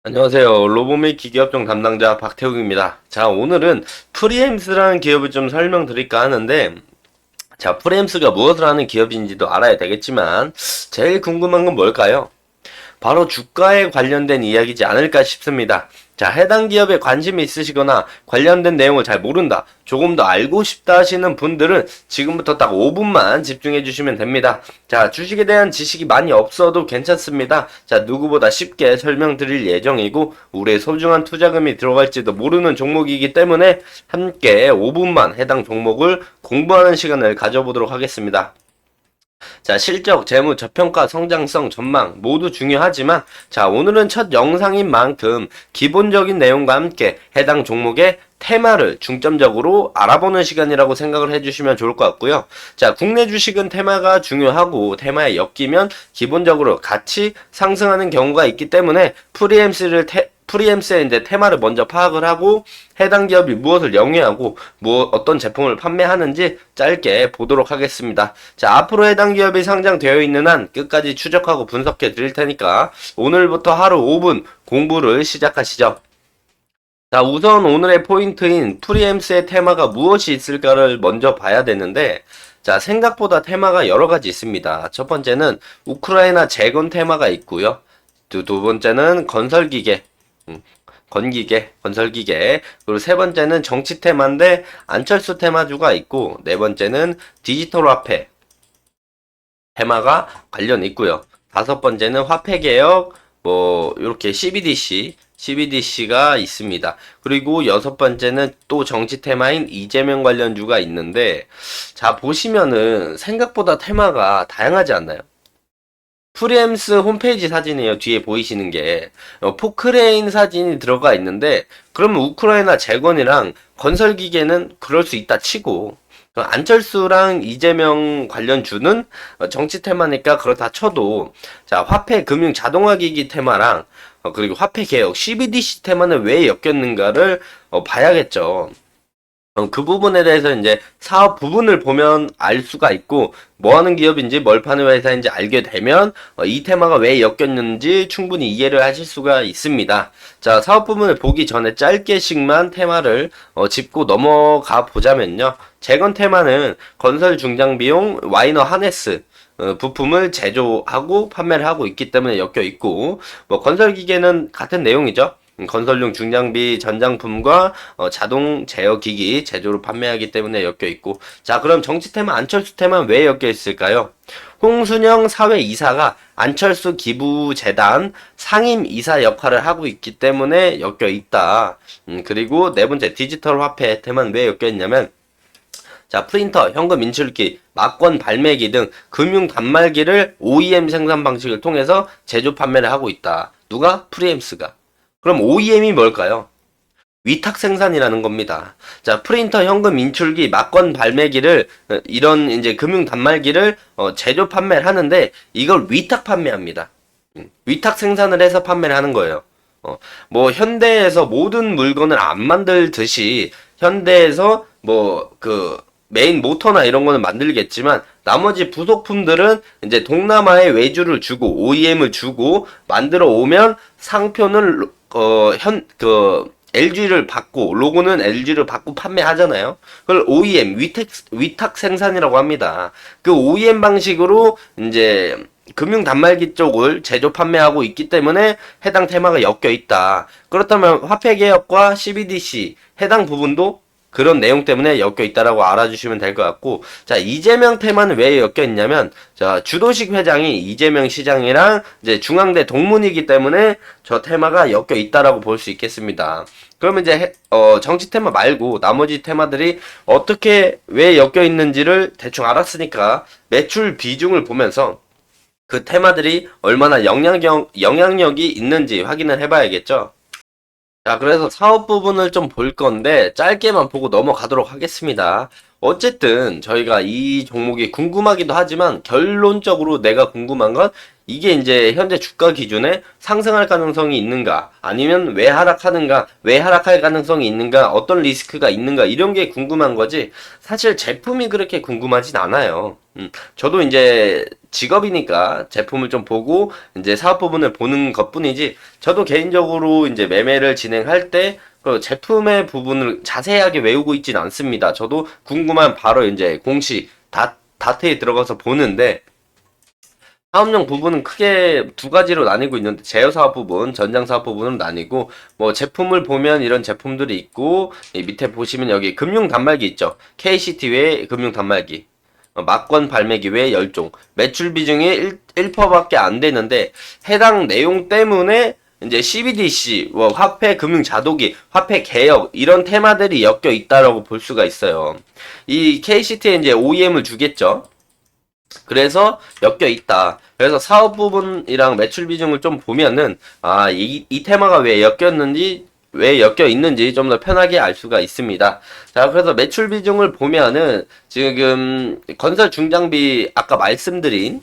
안녕하세요. 로보메 기계업종 담당자 박태욱입니다. 자, 오늘은 프리엠스라는 기업을 좀 설명드릴까 하는데, 자, 프리엠스가 무엇을 하는 기업인지도 알아야 되겠지만, 제일 궁금한 건 뭘까요? 바로 주가에 관련된 이야기지 않을까 싶습니다. 자, 해당 기업에 관심이 있으시거나 관련된 내용을 잘 모른다, 조금 더 알고 싶다 하시는 분들은 지금부터 딱 5분만 집중해 주시면 됩니다. 자, 주식에 대한 지식이 많이 없어도 괜찮습니다. 자, 누구보다 쉽게 설명드릴 예정이고 우리의 소중한 투자금이 들어갈지도 모르는 종목이기 때문에 함께 5분만 해당 종목을 공부하는 시간을 가져보도록 하겠습니다. 자, 실적, 재무, 저평가, 성장성, 전망 모두 중요하지만 자, 오늘은 첫 영상인 만큼 기본적인 내용과 함께 해당 종목의 테마를 중점적으로 알아보는 시간이라고 생각을 해주시면 좋을 것 같고요. 자, 국내 주식은 테마가 중요하고 테마에 엮이면 기본적으로 같이 상승하는 경우가 있기 때문에 프리엠스의 이제 테마를 먼저 파악을 하고 해당 기업이 무엇을 영위하고 어떤 제품을 판매하는지 짧게 보도록 하겠습니다. 자, 앞으로 해당 기업이 상장되어 있는 한 끝까지 추적하고 분석해 드릴 테니까 오늘부터 하루 5분 공부를 시작하시죠. 자, 우선 오늘의 포인트인 프리엠스의 테마가 무엇이 있을까를 먼저 봐야 되는데, 자, 생각보다 테마가 여러 가지 있습니다. 첫 번째는 우크라이나 재건 테마가 있고요. 두 번째는 건설기계, 건설기계. 그리고 세 번째는 정치 테마인데 안철수 테마주가 있고, 네 번째는 디지털 화폐 테마가 관련 있고요. 다섯 번째는 화폐 개혁, 이렇게 CBDC가 있습니다. 그리고 여섯 번째는 또 정치 테마인 이재명 관련주가 있는데, 자, 보시면은 생각보다 테마가 다양하지 않나요? 프리엠스 홈페이지 사진이에요. 뒤에 보이시는 게 포크레인 사진이 들어가 있는데, 그러면 우크라이나 재건이랑 건설기계는 그럴 수 있다 치고 안철수랑 이재명 관련주는 정치 테마니까 그렇다 쳐도, 자, 화폐 금융 자동화기기 테마랑 그리고 화폐 개혁 CBDC 테마는 왜 엮였는가를 봐야겠죠. 그 부분에 대해서 이제 사업 부분을 보면 알 수가 있고, 뭐 하는 기업인지 뭘 파는 회사인지 알게 되면 이 테마가 왜 엮였는지 충분히 이해를 하실 수가 있습니다. 자, 사업 부분을 보기 전에 짧게씩만 테마를 짚고 넘어가 보자면요. 재건 테마는 건설 중장 비용 와이너 하네스 부품을 제조하고 판매를 하고 있기 때문에 엮여 있고, 뭐 건설 기계는 같은 내용이죠. 건설용 중장비 전장품과 자동 제어 기기 제조를 판매하기 때문에 엮여 있고, 자, 그럼 정치 테마 안철수 테마 왜 엮여 있을까요? 홍순영 사회이사가 안철수 기부재단 상임이사 역할을 하고 있기 때문에 엮여 있다. 그리고 네 번째 디지털 화폐 테마는 왜 엮여 있냐면, 자, 프린터, 현금 인출기, 막권 발매기 등 금융 단말기를 OEM 생산 방식을 통해서 제조 판매를 하고 있다. 누가? 프리엠스가. 그럼 OEM이 뭘까요? 위탁 생산이라는 겁니다. 자, 프린터, 현금 인출기, 막권 발매기를 이런 이제 금융 단말기를 제조 판매를 하는데 이걸 위탁 판매합니다. 위탁 생산을 해서 판매를 하는 거예요. 뭐 현대에서 모든 물건을 안 만들듯이 현대에서 메인 모터나 이런 거는 만들겠지만 나머지 부속품들은 이제 동남아에 외주를 주고 OEM을 주고 만들어 오면 상표는 LG를 받고 로고는 LG를 받고 판매하잖아요. 그걸 OEM 위탁 생산이라고 합니다. 그 OEM 방식으로 이제 금융 단말기 쪽을 제조 판매하고 있기 때문에 해당 테마가 엮여 있다. 그렇다면 화폐 개혁과 CBDC 해당 부분도 그런 내용 때문에 엮여 있다라고 알아주시면 될 것 같고, 자, 이재명 테마는 왜 엮여 있냐면, 자, 주도식 회장이 이재명 시장이랑 이제 중앙대 동문이기 때문에 저 테마가 엮여 있다라고 볼 수 있겠습니다. 그러면 이제 정치 테마 말고 나머지 테마들이 어떻게 왜 엮여 있는지를 대충 알았으니까 매출 비중을 보면서 그 테마들이 얼마나 영향력이 있는지 확인을 해봐야겠죠. 자, 그래서 사업 부분을 좀 볼 건데 짧게만 보고 넘어가도록 하겠습니다. 어쨌든 저희가 이 종목이 궁금하기도 하지만 결론적으로 내가 궁금한 건 이게 이제 현재 주가 기준에 상승할 가능성이 있는가, 아니면 왜 하락하는가, 왜 하락할 가능성이 있는가, 어떤 리스크가 있는가, 이런 게 궁금한 거지, 사실 제품이 그렇게 궁금하진 않아요. 저도 이제 직업이니까 제품을 좀 보고 이제 사업 부분을 보는 것뿐이지, 저도 개인적으로 이제 매매를 진행할 때 그 제품의 부분을 자세하게 외우고 있진 않습니다. 저도 궁금한 바로 이제 공시 다트에 들어가서 보는데, 사업용 부분은 크게 두 가지로 나뉘고 있는데, 제어 사업 부분, 전장 사업 부분은 나뉘고, 뭐 제품을 보면 이런 제품들이 있고, 이 밑에 보시면 여기 금융 단말기 있죠. KCT 외 금융 단말기, 막권 발매기 외 10종, 매출 비중이 1%밖에 안 되는데, 해당 내용 때문에 이제 CBDC, 뭐 화폐 금융 자도기, 화폐 개혁, 이런 테마들이 엮여 있다라고 볼 수가 있어요. 이 KCT에 이제 OEM을 주겠죠. 그래서 엮여 있다. 그래서 사업 부분이랑 매출 비중을 좀 보면은, 이 테마가 왜 엮여 있는지 좀 더 편하게 알 수가 있습니다. 자, 그래서 매출 비중을 보면은, 지금 건설 중장비 아까 말씀드린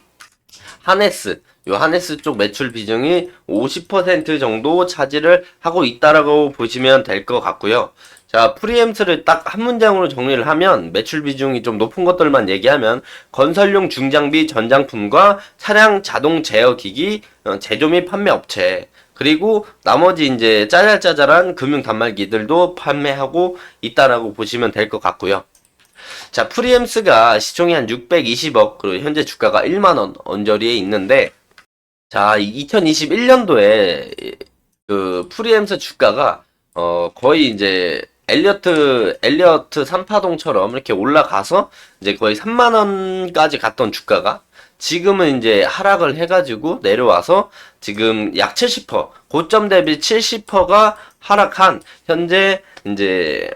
하네스, 요 하네스 쪽 매출 비중이 50% 정도 차지를 하고 있다라고 보시면 될 것 같고요. 자, 프리엠스를 딱 한 문장으로 정리를 하면, 매출 비중이 좀 높은 것들만 얘기하면, 건설용 중장비 전장품과 차량 자동 제어 기기 제조 및 판매 업체, 그리고 나머지 이제 짜잘짜잘한 금융 단말기들도 판매하고 있다라고 보시면 될 것 같고요. 자, 프리엠스가 시총이 한 620억, 그리고 현재 주가가 1만원 언저리에 있는데, 자, 2021년도에 그 프리엠스 주가가 거의 이제 엘리어트 3파동처럼 이렇게 올라가서 이제 거의 3만 원까지 갔던 주가가 지금은 이제 하락을 해가지고 내려와서 지금 약 70%, 고점 대비 70%가 하락한 현재 이제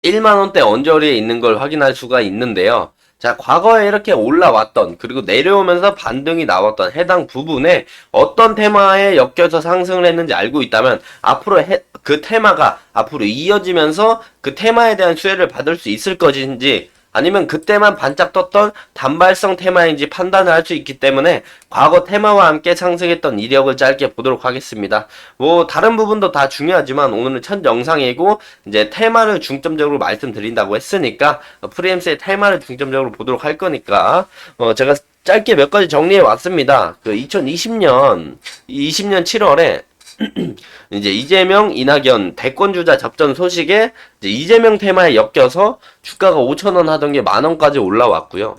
1만 원대 언저리에 있는 걸 확인할 수가 있는데요. 자, 과거에 이렇게 올라왔던, 그리고 내려오면서 반등이 나왔던 해당 부분에 어떤 테마에 엮여서 상승을 했는지 알고 있다면, 앞으로 그 테마가 앞으로 이어지면서 그 테마에 대한 수혜를 받을 수 있을 것인지, 아니면 그때만 반짝 떴던 단발성 테마인지 판단을 할 수 있기 때문에, 과거 테마와 함께 상승했던 이력을 짧게 보도록 하겠습니다. 뭐 다른 부분도 다 중요하지만 오늘은 첫 영상이고 이제 테마를 중점적으로 말씀드린다고 했으니까, 프리엠스의 테마를 중점적으로 보도록 할 거니까 제가 짧게 몇 가지 정리해 왔습니다. 그 2020년 7월에 이제 이재명, 이낙연 대권주자 접전 소식에 이제 이재명 테마에 엮여서 주가가 5천원 하던 게 만원까지 올라왔고요.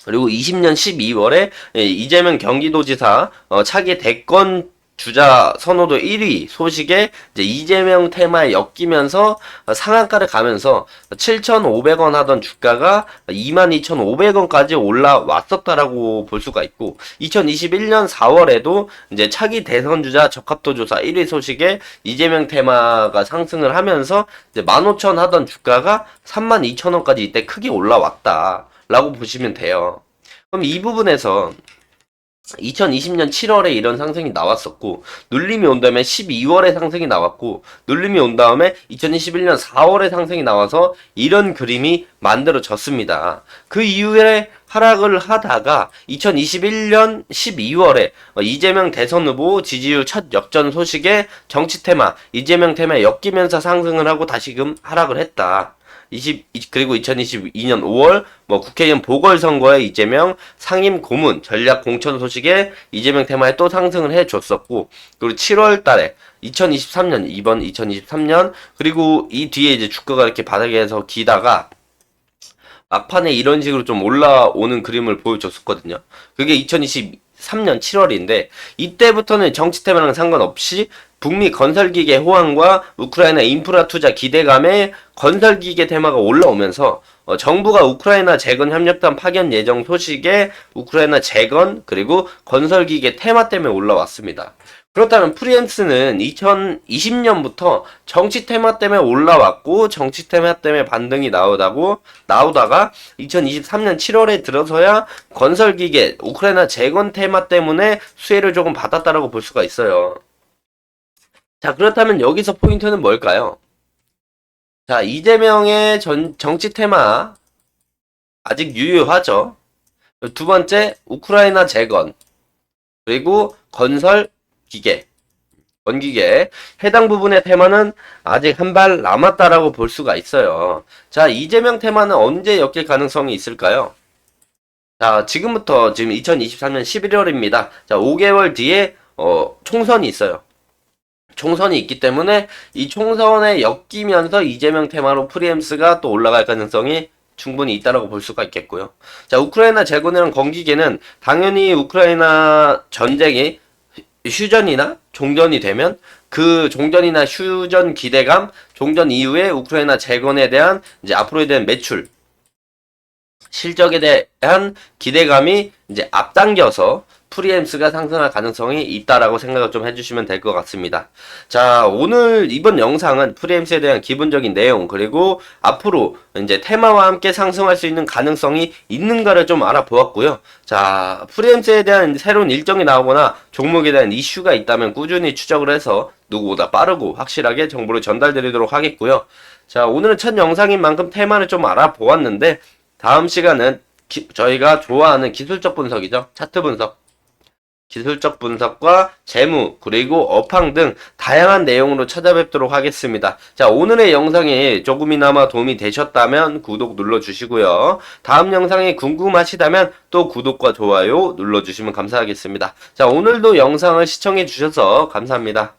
그리고 20년 12월에 이재명 경기도지사 차기 대권 주자 선호도 1위 소식에 이제 이재명 테마에 엮이면서 상한가를 가면서 7,500원 하던 주가가 22,500원까지 올라왔었다라고 볼 수가 있고, 2021년 4월에도 이제 차기 대선 주자 적합도 조사 1위 소식에 이재명 테마가 상승을 하면서 이제 15,000 하던 주가가 32,000원까지 이때 크게 올라왔다라고 보시면 돼요. 그럼 이 부분에서 2020년 7월에 이런 상승이 나왔었고, 눌림이 온 다음에 12월에 상승이 나왔고, 눌림이 온 다음에 2021년 4월에 상승이 나와서 이런 그림이 만들어졌습니다. 그 이후에 하락을 하다가 2021년 12월에 이재명 대선 후보 지지율 첫 역전 소식에 정치 테마, 이재명 테마에 엮이면서 상승을 하고 다시금 하락을 했다. 그리고 2022년 5월 국회의원 보궐선거에 이재명 상임 고문 전략 공천 소식에 이재명 테마에 또 상승을 해줬었고, 그리고 7월 달에 2023년 그리고 이 뒤에 이제 주가가 이렇게 바닥에서 기다가 막판에 이런 식으로 좀 올라오는 그림을 보여줬었거든요. 그게 2023년 7월인데, 이때부터는 정치 테마랑 상관없이 북미 건설기계 호황과 우크라이나 인프라 투자 기대감에 건설기계 테마가 올라오면서 정부가 우크라이나 재건 협력단 파견 예정 소식에 우크라이나 재건 그리고 건설기계 테마 때문에 올라왔습니다. 그렇다면 프리엠스는 2020년부터 정치 테마 때문에 올라왔고, 정치 테마 때문에 반등이 나오다가 2023년 7월에 들어서야 건설기계 우크라이나 재건 테마 때문에 수혜를 조금 받았다라고 볼 수가 있어요. 자, 그렇다면 여기서 포인트는 뭘까요? 자, 이재명의 정치 테마 아직 유효하죠. 두 번째, 우크라이나 재건. 그리고 건설, 기계, 원기계. 해당 부분의 테마는 아직 한 발 남았다라고 볼 수가 있어요. 자, 이재명 테마는 언제 엮일 가능성이 있을까요? 자, 지금부터 지금 2023년 11월입니다. 자, 5개월 뒤에 총선이 있어요. 총선이 있기 때문에 이 총선에 엮이면서 이재명 테마로 프리엠스가 또 올라갈 가능성이 충분히 있다라고 볼 수가 있겠고요. 자, 우크라이나 재건이랑 건기계는 당연히 우크라이나 전쟁이 휴전이나 종전이 되면 그 종전이나 휴전 기대감, 종전 이후에 우크라이나 재건에 대한 이제 앞으로에 대한 매출, 실적에 대한 기대감이 이제 앞당겨서 프리엠스가 상승할 가능성이 있다라고 생각을 좀 해주시면 될 것 같습니다. 자, 오늘 이번 영상은 프리엠스에 대한 기본적인 내용, 그리고 앞으로 이제 테마와 함께 상승할 수 있는 가능성이 있는가를 좀 알아보았고요. 자, 프리엠스에 대한 새로운 일정이 나오거나 종목에 대한 이슈가 있다면 꾸준히 추적을 해서 누구보다 빠르고 확실하게 정보를 전달드리도록 하겠고요. 자, 오늘은 첫 영상인 만큼 테마를 좀 알아보았는데, 다음 시간은 저희가 좋아하는 기술적 분석이죠. 차트 분석. 기술적 분석과 재무, 그리고 업황 등 다양한 내용으로 찾아뵙도록 하겠습니다. 자, 오늘의 영상이 조금이나마 도움이 되셨다면 구독 눌러주시고요. 다음 영상이 궁금하시다면 또 구독과 좋아요 눌러주시면 감사하겠습니다. 자, 오늘도 영상을 시청해주셔서 감사합니다.